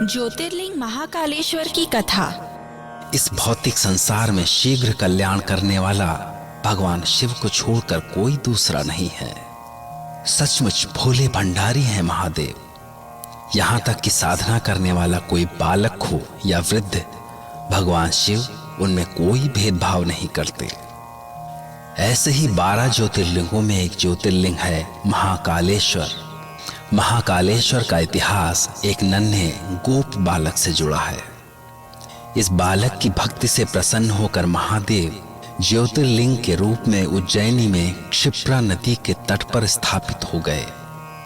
ज्योतिर्लिंग महाकालेश्वर की कथा। इस भौतिक संसार में शीघ्र कल्याण करने वाला भगवान शिव को छोड़कर कोई दूसरा नहीं है। सचमुच भोले भंडारी हैं महादेव। यहाँ तक कि साधना करने वाला कोई बालक हो या वृद्ध, भगवान शिव उनमें कोई भेदभाव नहीं करते। ऐसे ही 12 ज्योतिर्लिंगों में एक ज्योतिर्लिंग है महाकालेश्वर। महाकालेश्वर का इतिहास एक नन्हे गोप बालक से जुड़ा है। इस बालक की भक्ति से प्रसन्न होकर महादेव ज्योतिर्लिंग के रूप में उज्जैनी में क्षिप्रा नदी के तट पर स्थापित हो गए।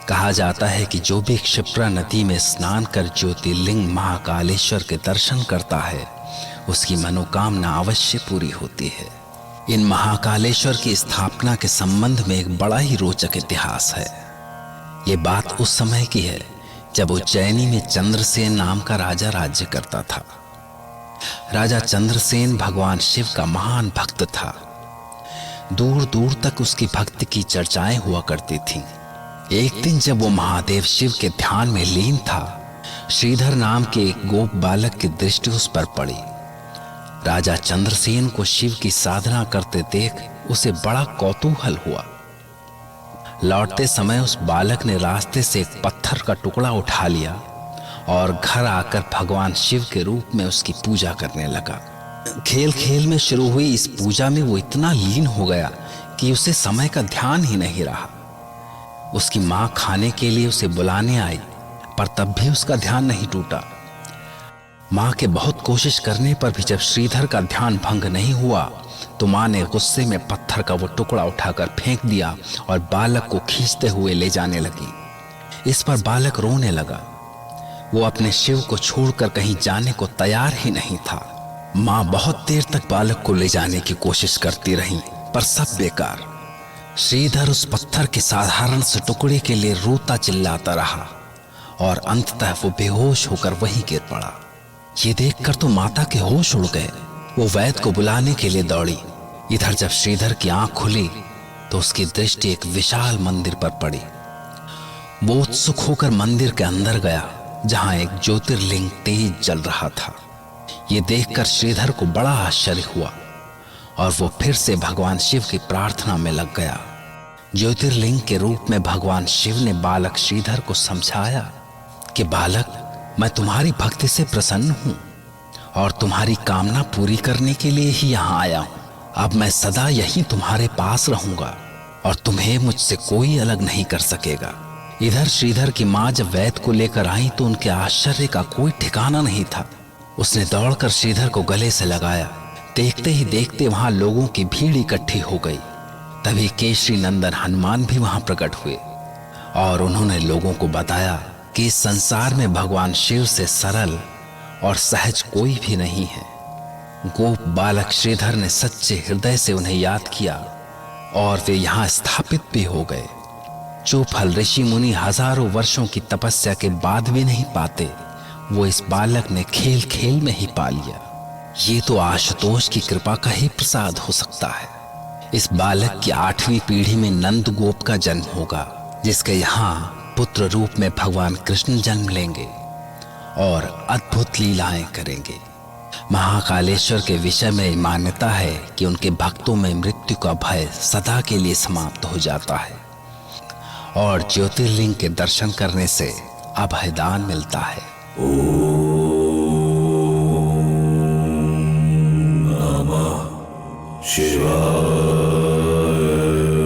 कहा जाता है कि जो भी क्षिप्रा नदी में स्नान कर ज्योतिर्लिंग महाकालेश्वर के दर्शन करता है, उसकी मनोकामना अवश्य पूरी होती है। इन महाकालेश्वर की स्थापना के संबंध में एक बड़ा ही रोचक इतिहास है। ये बात उस समय की है जब उज्जैनी में चंद्रसेन नाम का राजा राज्य करता था। राजा चंद्रसेन भगवान शिव का महान भक्त था। दूर दूर तक उसकी भक्ति की चर्चाएं हुआ करती थीं। एक दिन जब वो महादेव शिव के ध्यान में लीन था, श्रीधर नाम के एक गोप बालक की दृष्टि उस पर पड़ी। राजा चंद्रसेन को शिव की साधना करते देख उसे बड़ा कौतूहल हुआ। लौटते समय उस बालक ने रास्ते से एक पत्थर का टुकड़ा उठा लिया और घर आकर भगवान शिव के रूप में उसकी पूजा करने लगा। खेल खेल में शुरू हुई इस पूजा में वो इतना लीन हो गया कि उसे समय का ध्यान ही नहीं रहा। उसकी माँ खाने के लिए उसे बुलाने आई, पर तब भी उसका ध्यान नहीं टूटा। माँ के बहुत कोशिश करने पर भी जब श्रीधर का ध्यान भंग नहीं हुआ, तो माँ ने गुस्से में पत्थर का वो टुकड़ा उठाकर फेंक दिया और बालक को खींचते हुए ले जाने लगी। इस पर बालक रोने लगा। वो अपने शिव को छोड़कर कहीं जाने को तैयार ही नहीं था। माँ बहुत देर तक बालक को ले जाने की कोशिश करती रही, पर सब बेकार। श्रीधर उस पत्थर के साधारण से टुकड़े के लिए रोता चिल्लाता रहा और अंततः वो बेहोश होकर वहीं गिर पड़ा। ये देखकर तो माता के होश उड़ गए। वो वैद्य को बुलाने के लिए दौड़ी। इधर जब श्रीधर की आंख खुली तो उसकी दृष्टि एक विशाल मंदिर पर पड़ी। वो उत्सुक होकर मंदिर के अंदर गया, जहां एक ज्योतिर्लिंग तेज जल रहा था। ये देखकर श्रीधर को बड़ा आश्चर्य हुआ और वो फिर से भगवान शिव की प्रार्थना में लग गया। ज्योतिर्लिंग के रूप में भगवान शिव ने बालक श्रीधर को समझाया कि बालक, मैं तुम्हारी भक्ति से प्रसन्न हूं और तुम्हारी कामना पूरी करने के लिए ही यहां आया हूं। अब मैं सदा यहीं तुम्हारे पास रहूंगा और तुम्हें मुझसे कोई अलग नहीं कर सकेगा। इधर श्रीधर की माँ जब वैद्य को लेकर आई तो उनके आश्चर्य का कोई ठिकाना नहीं था। उसने दौड़कर श्रीधर को गले से लगाया। देखते ही देखते वहां लोगों की भीड़ इकट्ठी हो गई। तभी केशरी नंदन हनुमान भी वहां प्रकट हुए और उन्होंने लोगों को बताया कि इस संसार में भगवान शिव से सरल और सहज कोई भी नहीं है। गोप बालक श्रीधर ने सच्चे हृदय से उन्हें याद किया और वे यहाँ स्थापित भी हो गए। जो फल ऋषि मुनि हजारों वर्षों की तपस्या के बाद भी नहीं पाते, वो इस बालक ने खेल खेल में ही पा लिया। ये तो आशुतोष की कृपा का ही प्रसाद हो सकता है। इस बालक की 8वीं पीढ़ी में नंद गोप का जन्म होगा, जिसके यहाँ पुत्र रूप में भगवान कृष्ण जन्म लेंगे और अद्भुत लीलाएं करेंगे। महाकालेश्वर के विषय में मान्यता है कि उनके भक्तों में मृत्यु का भय सदा के लिए समाप्त हो जाता है और ज्योतिर्लिंग के दर्शन करने से अभयदान मिलता है। ओम नमः शिवाय।